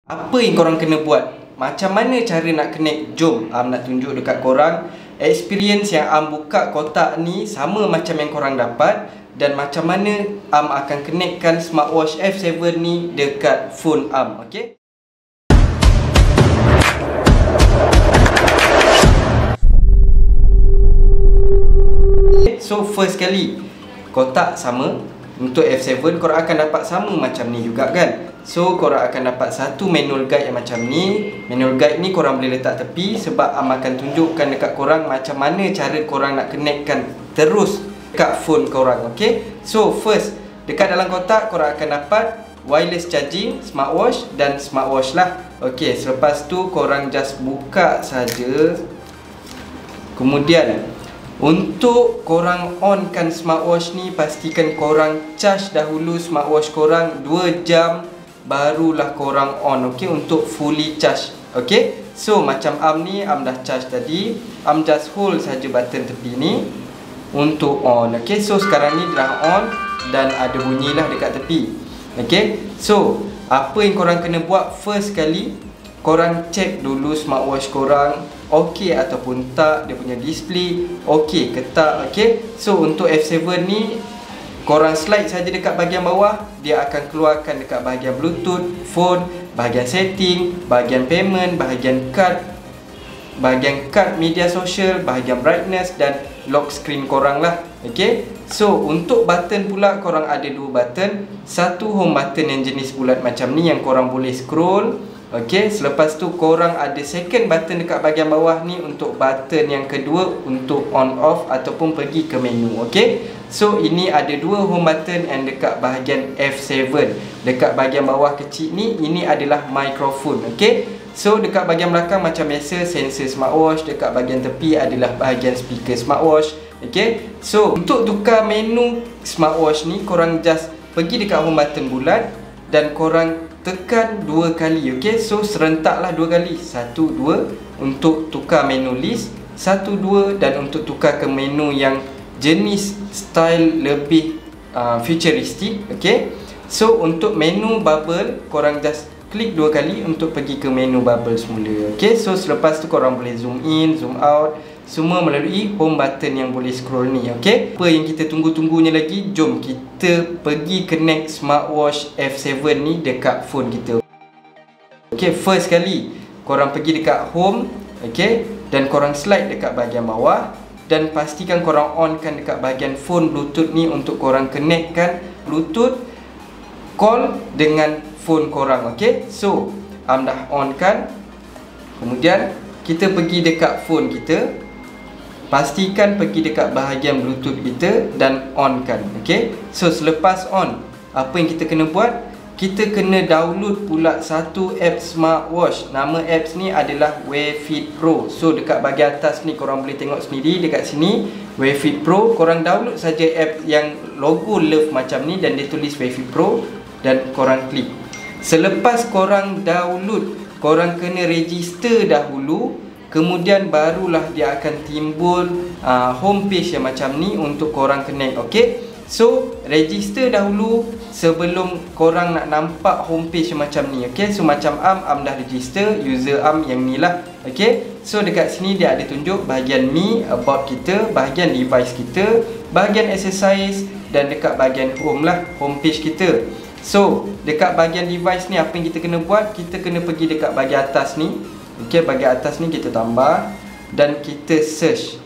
Apa yang korang kena buat? Macam mana cara nak connect? Jom nak tunjuk dekat korang. Experience yang buka kotak ni sama macam yang korang dapat. Dan macam mana akan connectkan smartwatch F7 ni dekat phone okay? So first kali, kotak sama. Untuk F7 korang akan dapat sama macam ni juga kan. So korang akan dapat satu manual guide yang macam ni. Manual guide ni korang boleh letak tepi, sebab akan tunjukkan dekat korang macam mana cara korang nak connectkan terus dekat phone korang, okay? So first, dekat dalam kotak korang akan dapat wireless charging, smartwatch dan smartwatch lah. Okay, selepas tu korang just buka saja. Kemudian untuk korang onkan smartwatch ni, pastikan korang charge dahulu smartwatch korang 2 jam barulah korang on, okay, untuk fully charge, okay. So macam ni dah charge tadi, just hold saja button tepi ni untuk on, okay. So sekarang ni dah on dan ada bunyi lah dekat tepi, okay. So apa yang korang kena buat, first kali korang check dulu smartwatch korang okey ataupun tak, dia punya display okey ke tak, okey. So untuk F7 ni korang slide saja dekat bahagian bawah, dia akan keluarkan dekat bahagian Bluetooth, phone, bahagian setting, bahagian payment, bahagian card media sosial, bahagian brightness dan lock screen korang lah, okey. So untuk button pula korang ada 2 button. Satu home button yang jenis bulat macam ni yang korang boleh scroll, okey. Selepas tu korang ada second button dekat bahagian bawah ni untuk button yang kedua untuk on off ataupun pergi ke menu, okey. So ini ada 2 home button and dekat bahagian F7. Dekat bahagian bawah kecil ni, ini adalah microphone, okey. So dekat bahagian belakang macam biasa sensor smartwatch, dekat bahagian tepi adalah bahagian speaker smartwatch, okey. So untuk tukar menu smartwatch ni korang just pergi dekat home button bulat dan korang tekan 2 kali, okey. So serentaklah 2 kali, 1, 2 untuk tukar menu list, 1, 2 dan untuk tukar ke menu yang jenis style lebih futuristic, okey. So untuk menu bubble korang just klik 2 kali untuk pergi ke menu bubble semula, okey. So selepas tu korang boleh zoom in, zoom out, semua melalui home button yang boleh scroll ni, okey. Apa yang kita tunggu-tunggunya lagi? Jom kita pergi connect smartwatch F7 ni dekat phone kita. Okey, first kali korang pergi dekat home, okey, dan korang slide dekat bahagian bawah dan pastikan korang onkan dekat bahagian phone Bluetooth ni untuk korang connectkan Bluetooth call dengan phone korang, okey. So dah onkan. Kemudian kita pergi dekat phone kita, pastikan pergi dekat bahagian Bluetooth kita dan onkan, okey. So selepas on, apa yang kita kena buat? Kita kena download pula satu app smartwatch. Nama apps ni adalah Wayfit Pro. So dekat bahagian atas ni korang boleh tengok sendiri dekat sini Wayfit Pro. Korang download saja app yang logo love macam ni dan dia tulis Wayfit Pro dan korang klik. Selepas korang download, korang kena register dahulu. Kemudian barulah dia akan timbul homepage yang macam ni untuk korang connect, okey. So register dahulu sebelum korang nak nampak homepage macam ni, okey. So macam dah register, user yang ni lah, okey. So dekat sini dia ada tunjuk bahagian me, about kita, bahagian device kita, bahagian exercise dan dekat bahagian home lah, homepage kita. So dekat bahagian device ni apa yang kita kena buat? Kita kena pergi dekat bahagian atas ni, okey. Bahagian atas ni kita tambah dan kita search,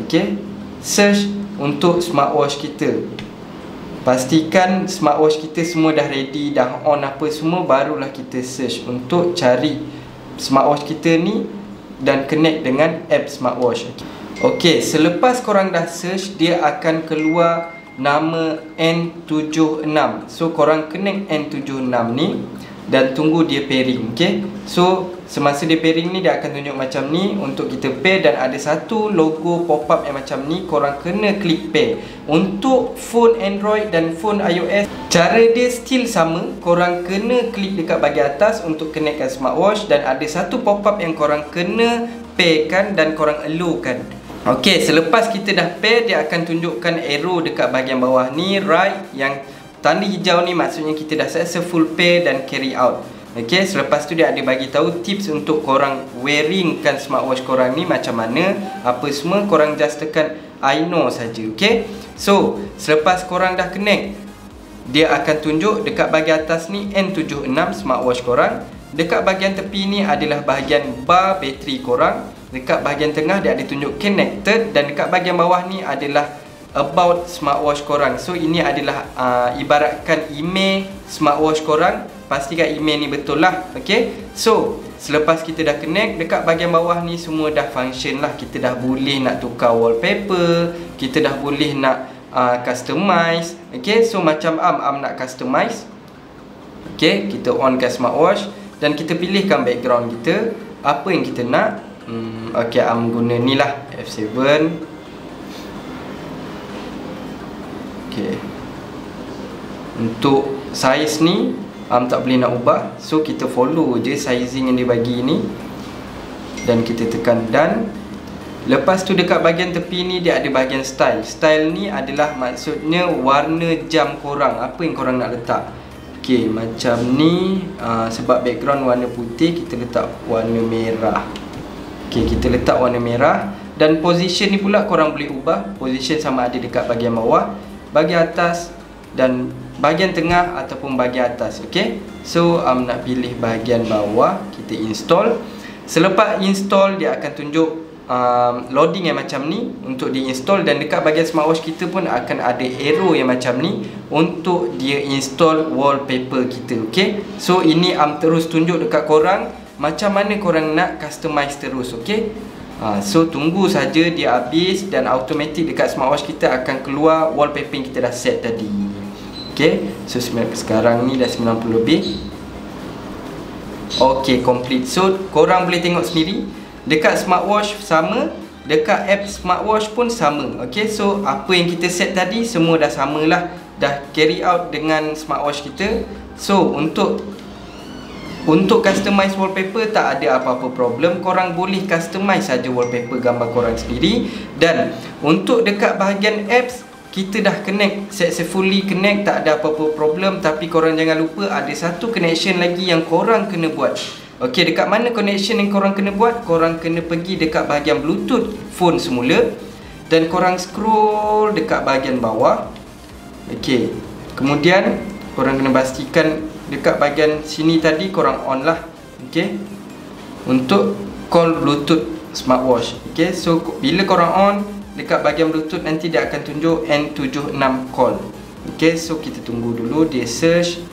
okey. Search untuk smartwatch kita. Pastikan smartwatch kita semua dah ready, dah on apa semua, barulah kita search untuk cari smartwatch kita ni dan connect dengan app smartwatch, okey. Selepas korang dah search, dia akan keluar nama N76. So korang connect N76 ni dan tunggu dia pairing, okey. So semasa dia pairing ni dia akan tunjuk macam ni untuk kita pair dan ada satu logo pop up yang macam ni, korang kena klik pair. Untuk phone Android dan phone iOS cara dia still sama, korang kena klik dekat bahagian atas untuk connectkan smartwatch dan ada satu pop up yang korang kena pairkan dan korang allowkan. Okey, selepas kita dah pair, dia akan tunjukkan arrow dekat bahagian bawah ni, right, yang tanda hijau ni maksudnya kita dah successful pair dan carry out. Okey, selepas tu dia ada bagi tahu tips untuk korang wearingkan smartwatch korang ni macam mana, apa semua. Korang just tekan I know saja. Okey. So, selepas korang dah connect, dia akan tunjuk dekat bahagian atas ni N76 smartwatch korang. Dekat bahagian tepi ni adalah bahagian bar bateri korang. Dekat bahagian tengah dia ada tunjuk connected, dan dekat bahagian bawah ni adalah about smartwatch korang. So ini adalah ibaratkan email smartwatch korang. Pastikan email ni betul lah. Okay. So selepas kita dah connect, dekat bahagian bawah ni semua dah function lah. Kita dah boleh nak tukar wallpaper, kita dah boleh nak customize. Okay. So macam Am nak customize. Okay. Kita onkan smartwatch dan kita pilihkan background kita, apa yang kita nak. Okay, Am guna ni lah, F7. Okay. Untuk size ni tak boleh nak ubah, so kita follow je sizing yang dia bagi ni dan kita tekan done. Lepas tu dekat bahagian tepi ni dia ada bahagian style. Style ni adalah maksudnya warna jam korang, apa yang korang nak letak. Okay, macam ni sebab background warna putih, kita letak warna merah. Okay, kita letak warna merah. Dan position ni pula korang boleh ubah. Position sama ada dekat bahagian bawah, bahagian atas dan bahagian tengah ataupun bahagian atas. Okay. So nak pilih bahagian bawah, kita install. Selepas install dia akan tunjuk loading yang macam ni untuk di-install, dan dekat bahagian smartwatch kita pun akan ada arrow yang macam ni untuk dia install wallpaper kita. Okay. So ini terus tunjuk dekat korang macam mana korang nak customize terus. Okay. So tunggu saja dia habis dan automatic dekat smartwatch kita akan keluar wallpaper yang kita dah set tadi. Okay. So sekarang ni dah 90 lebih. Okay, complete. So korang boleh tengok sendiri dekat smartwatch sama, dekat app smartwatch pun sama. Okay. So apa yang kita set tadi semua dah sama lah, dah carry out dengan smartwatch kita. So untuk customize wallpaper tak ada apa-apa problem. Korang boleh customize saja wallpaper gambar korang sendiri. Dan untuk dekat bahagian apps, kita dah connect, successfully connect, tak ada apa-apa problem. Tapi korang jangan lupa ada satu connection lagi yang korang kena buat. Okey, dekat mana connection yang korang kena buat? Korang kena pergi dekat bahagian Bluetooth phone semula dan korang scroll dekat bahagian bawah. Okey, kemudian korang kena pastikan dekat bahagian sini tadi korang on lah. Okey, untuk call Bluetooth smartwatch. Okey, so bila korang on, dekat bahagian Bluetooth nanti dia akan tunjuk N76 call. Okey, so kita tunggu dulu dia search.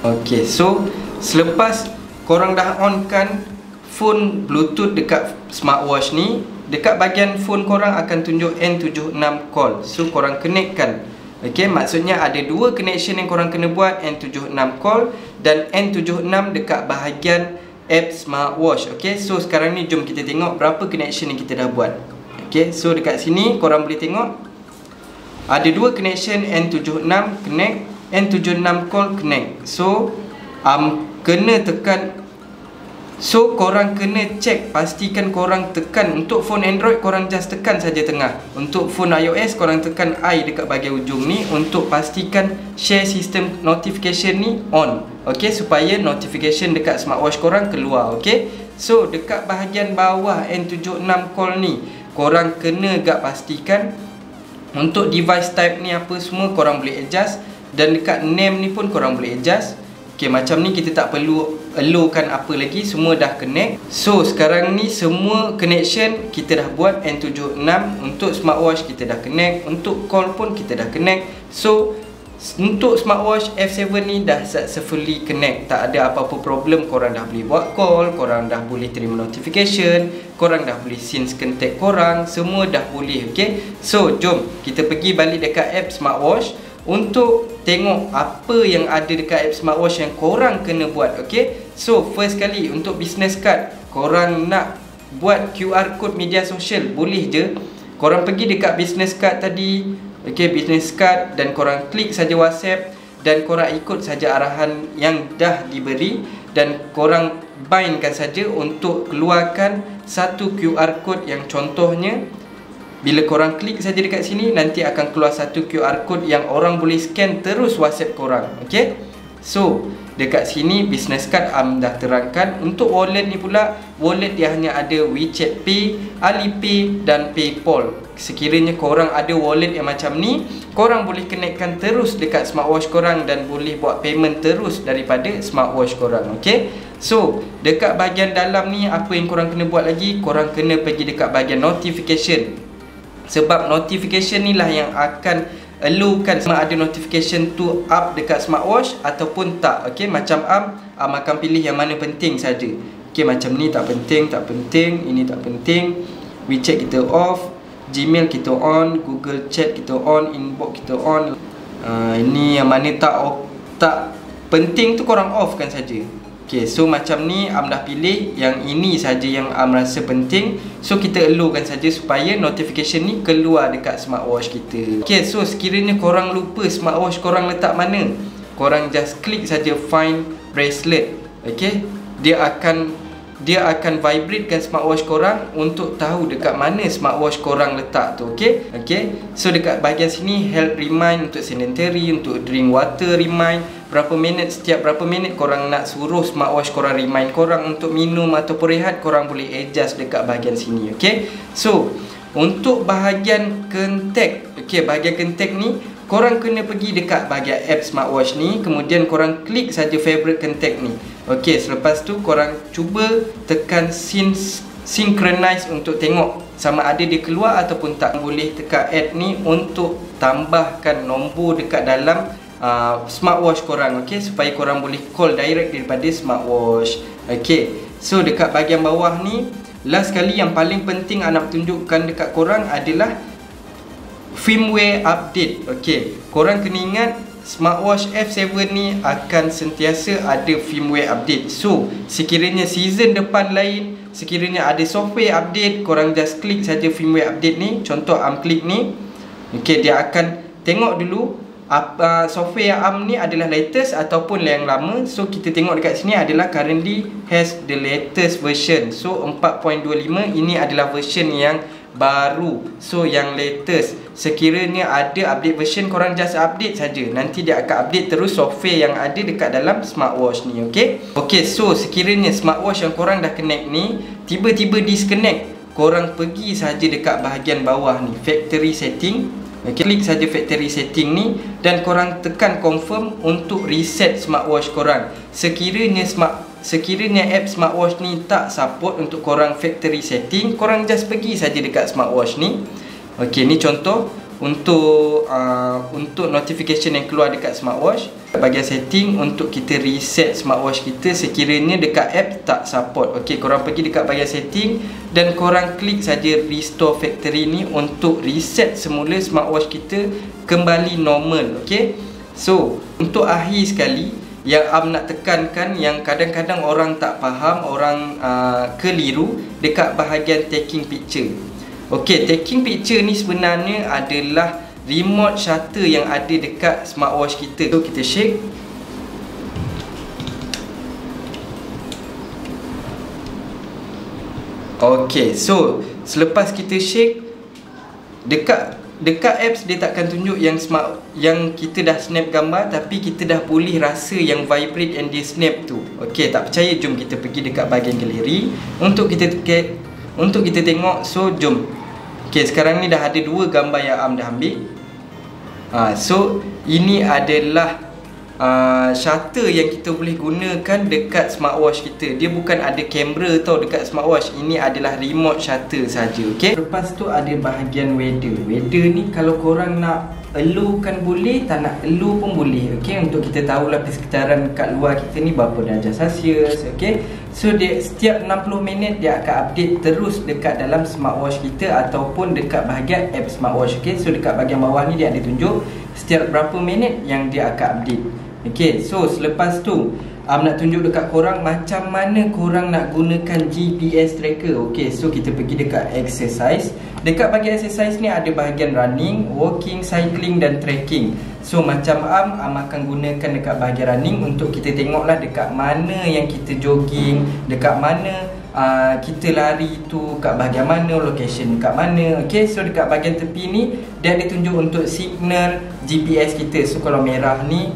Okey, so selepas korang dah on kan phone Bluetooth dekat smartwatch ni, dekat bahagian phone korang akan tunjuk N76 call. So korang connect kan. Okey, maksudnya ada dua connection yang korang kena buat, N76 call dan N76 dekat bahagian app smartwatch. Okey, so sekarang ni jom kita tengok berapa connection yang kita dah buat. Okey, so dekat sini korang boleh tengok ada dua connection, N76 connect, N76 call connect. So kena tekan. So korang kena check, pastikan korang tekan. Untuk phone Android korang just tekan saja tengah. Untuk phone iOS korang tekan I dekat bahagian ujung ni untuk pastikan share system notification ni on. Okey, supaya notification dekat smartwatch korang keluar. Okey, so dekat bahagian bawah N76 call ni korang kena gak pastikan untuk device type ni apa semua korang boleh adjust, dan dekat name ni pun korang boleh adjust. Okay, macam ni kita tak perlu allowkan apa lagi, semua dah connect. So sekarang ni semua connection kita dah buat. N76 untuk smartwatch kita dah connect, untuk call pun kita dah connect. So untuk smartwatch F7 ni dah successfully connect, tak ada apa-apa problem. Korang dah boleh buat call, korang dah boleh terima notification, korang dah boleh sync contact korang, semua dah boleh. Okay, so jom kita pergi balik dekat app smartwatch untuk tengok apa yang ada dekat app smartwatch yang korang kena buat. Okay, so first kali untuk business card, korang nak buat QR code media sosial, boleh je. Korang pergi dekat business card tadi. Okay, business card, dan korang klik saja WhatsApp dan korang ikut saja arahan yang dah diberi, dan korang bindkan saja untuk keluarkan satu QR code yang contohnya bila korang klik saja dekat sini nanti akan keluar satu QR code yang orang boleh scan terus WhatsApp korang. Okay, so dekat sini business card Am dah terangkan. Untuk wallet ni pula, wallet dia hanya ada WeChat Pay, Alipay dan PayPal. Sekiranya korang ada wallet yang macam ni, korang boleh connectkan terus dekat smartwatch korang dan boleh buat payment terus daripada smartwatch korang. Okay, so dekat bahagian dalam ni, apa yang korang kena buat lagi? Korang kena pergi dekat bahagian notification. Sebab notification ni lah yang akan allowkan sama ada notification tu up dekat smartwatch ataupun tak. Okay, macam Am akan pilih yang mana penting saja. Okay, macam ni tak penting, ini tak penting. WeChat kita off, Gmail kita on, Google Chat kita on, Inbox kita on. Ini yang mana tak penting tu korang off kan saja. Okay, so macam ni Am dah pilih yang ini saja yang Am rasa penting. So kita allowkan saja supaya notification ni keluar dekat smartwatch kita. Okay, so sekiranya korang lupa smartwatch korang letak mana, korang just klik saja find bracelet. Okay, dia akan vibratekan smartwatch korang untuk tahu dekat mana smartwatch korang letak tu. Okay, so dekat bahagian sini health remind untuk sedentary, untuk drink water remind, setiap berapa minit korang nak suruh smartwatch korang remind korang untuk minum ataupun rehat, korang boleh adjust dekat bahagian sini. Okay, so untuk bahagian contact, bahagian contact ni korang kena pergi dekat bahagian app smartwatch ni, kemudian korang klik saja favorite contact ni. Okey, selepas tu korang cuba tekan synchronize untuk tengok sama ada dia keluar ataupun tak. Boleh tekan add ni untuk tambahkan nombor dekat dalam smartwatch korang, okey, supaya korang boleh call direct daripada smartwatch. Okey, so dekat bahagian bawah ni, last kali yang paling penting nak tunjukkan dekat korang adalah firmware update. Okey, korang kena ingat smartwatch F7 ni akan sentiasa ada firmware update. So sekiranya season depan lain, sekiranya ada software update, korang just klik saja firmware update ni. Contoh Am klik ni. Okey, dia akan tengok dulu apa software yang Am ni adalah latest ataupun yang lama. So kita tengok dekat sini adalah currently has the latest version. So 4.25 ini adalah version yang baru, so yang latest. Sekiranya ada update version, korang just update saja. Nanti dia akan update terus software yang ada dekat dalam smartwatch ni. Okey, so sekiranya smartwatch yang korang dah connect ni tiba-tiba disconnect, korang pergi saja dekat bahagian bawah ni, factory setting. Klik saja factory setting ni dan korang tekan confirm untuk reset smartwatch korang. Sekiranya app smartwatch ni tak support untuk korang factory setting, korang just pergi saja dekat smartwatch ni. Okey, ni contoh untuk notification yang keluar dekat smartwatch. Bahagian setting untuk kita reset smartwatch kita sekiranya dekat app tak support. Okey, korang pergi dekat bahagian setting dan korang klik saja restore factory ni untuk reset semula smartwatch kita kembali normal. Okey, so untuk akhir sekali yang Am nak tekankan, yang kadang-kadang orang tak faham, orang keliru dekat bahagian taking picture. Okey, taking picture ni sebenarnya adalah remote shutter yang ada dekat smartwatch kita. So kita shake. Okey, so selepas kita shake, dekat apps dia takkan tunjuk yang kita dah snap gambar, tapi kita dah boleh rasa yang vibrate and dia snap tu. Okey, tak percaya, jom kita pergi dekat bahagian galeri untuk kita tengok. So jom. Okey, sekarang ni dah ada dua gambar yang Am dah ambil. So ini adalah shutter yang kita boleh gunakan dekat smartwatch kita. Dia bukan ada kamera tau dekat smartwatch. Ini adalah remote shutter saja. Okey. Lepas tu ada bahagian weather. Weather ni kalau korang nak allowkan boleh, tak nak allow pun boleh. Okey, untuk kita tahulah persekitaran kat luar kita ni berapa darjah Celsius. Okey, so dia setiap 60 minit dia akan update terus dekat dalam smartwatch kita ataupun dekat bahagian app smartwatch. Okey, so dekat bahagian bawah ni dia ada tunjuk setiap berapa minit yang dia akan update. Okey, so selepas tu Am nak tunjuk dekat korang macam mana korang nak gunakan GPS tracker. Okey, so kita pergi dekat exercise. Dekat bahagian exercise ni ada bahagian running, walking, cycling dan trekking. So macam Am akan gunakan dekat bahagian running untuk kita tengoklah dekat mana yang kita jogging, dekat mana kita lari tu, kat bahagian mana, location kat mana. Okey, so dekat bahagian tepi ni dia ada tunjuk untuk signal GPS kita. So kalau merah ni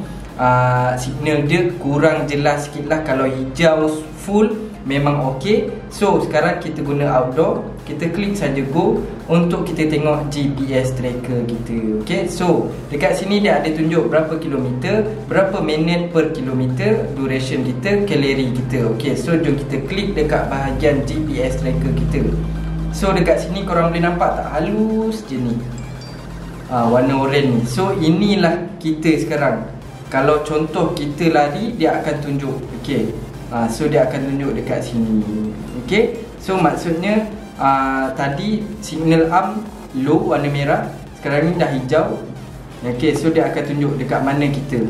signal dia kurang jelas sikit lah. Kalau hijau full memang ok. So sekarang kita guna outdoor, kita klik saja go untuk kita tengok GPS tracker kita. Ok, so dekat sini dia ada tunjuk berapa kilometer, berapa minit per kilometer, duration kita, kalori kita. Ok, so jom kita klik dekat bahagian GPS tracker kita. So dekat sini korang boleh nampak tak, halus je ni, warna oranye ni. So inilah kita sekarang. Kalau contoh kita lari, dia akan tunjuk. Ok, so dia akan tunjuk dekat sini. Okay, so maksudnya tadi signal arm low warna merah, sekarang ni dah hijau. Okay, so dia akan tunjuk dekat mana kita.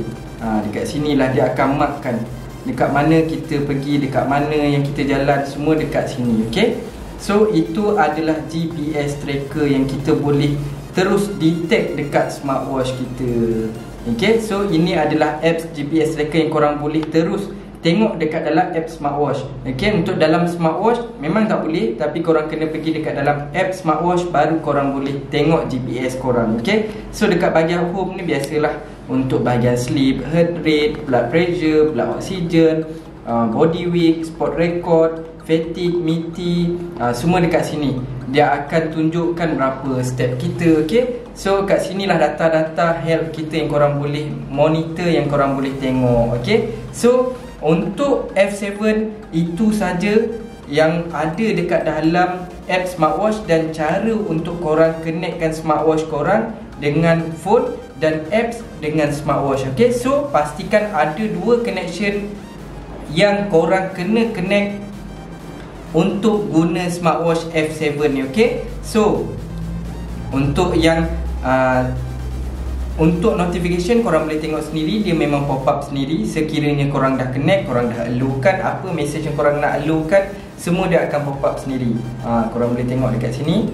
Dekat sini lah dia akan markkan dekat mana kita pergi, dekat mana yang kita jalan, semua dekat sini. Okay, so itu adalah GPS tracker yang kita boleh terus detect dekat smartwatch kita. Okay, so ini adalah apps GPS tracker yang korang boleh terus tengok dekat dalam app smartwatch. Okay, untuk dalam smartwatch memang tak boleh, tapi korang kena pergi dekat dalam app smartwatch baru korang boleh tengok GPS korang. Okay, so dekat bahagian home ni biasalah untuk bahagian sleep, heart rate, blood pressure, blood oxygen, body weight, sport record, fatigue, MITI, semua dekat sini. Dia akan tunjukkan berapa step kita. Okay, so kat sinilah data-data health kita yang korang boleh monitor, yang korang boleh tengok. Okay, so untuk F7 itu saja yang ada dekat dalam app smartwatch dan cara untuk korang connectkan smartwatch korang dengan phone dan apps dengan smartwatch. Okay, so pastikan ada dua connection yang korang kena connect untuk guna smartwatch F7 ni. Okay, so untuk yang untuk notification korang boleh tengok sendiri, dia memang pop up sendiri. Sekiranya korang dah connect, korang dah alurkan apa message yang korang nak alurkan, semua dia akan pop up sendiri. Korang boleh tengok dekat sini,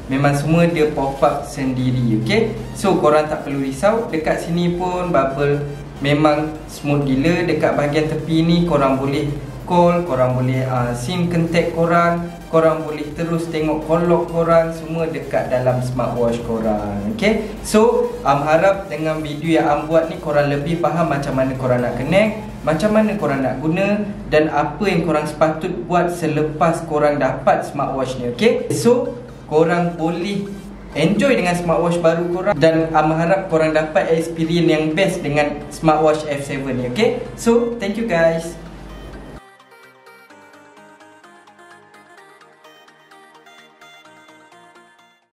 memang semua dia pop up sendiri. Okay, so korang tak perlu risau. Dekat sini pun bubble memang smooth gila. Dekat bahagian tepi ni korang boleh call, korang boleh SIM contact korang, korang boleh terus tengok call log korang, semua dekat dalam smartwatch korang. Okay, so harap dengan video yang buat ni korang lebih faham macam mana korang nak connect, macam mana korang nak guna, dan apa yang korang sepatut buat selepas korang dapat smartwatch ni. Okay, so korang boleh enjoy dengan smartwatch baru korang, dan harap korang dapat experience yang best dengan smartwatch F7 ni. Okay, so thank you guys.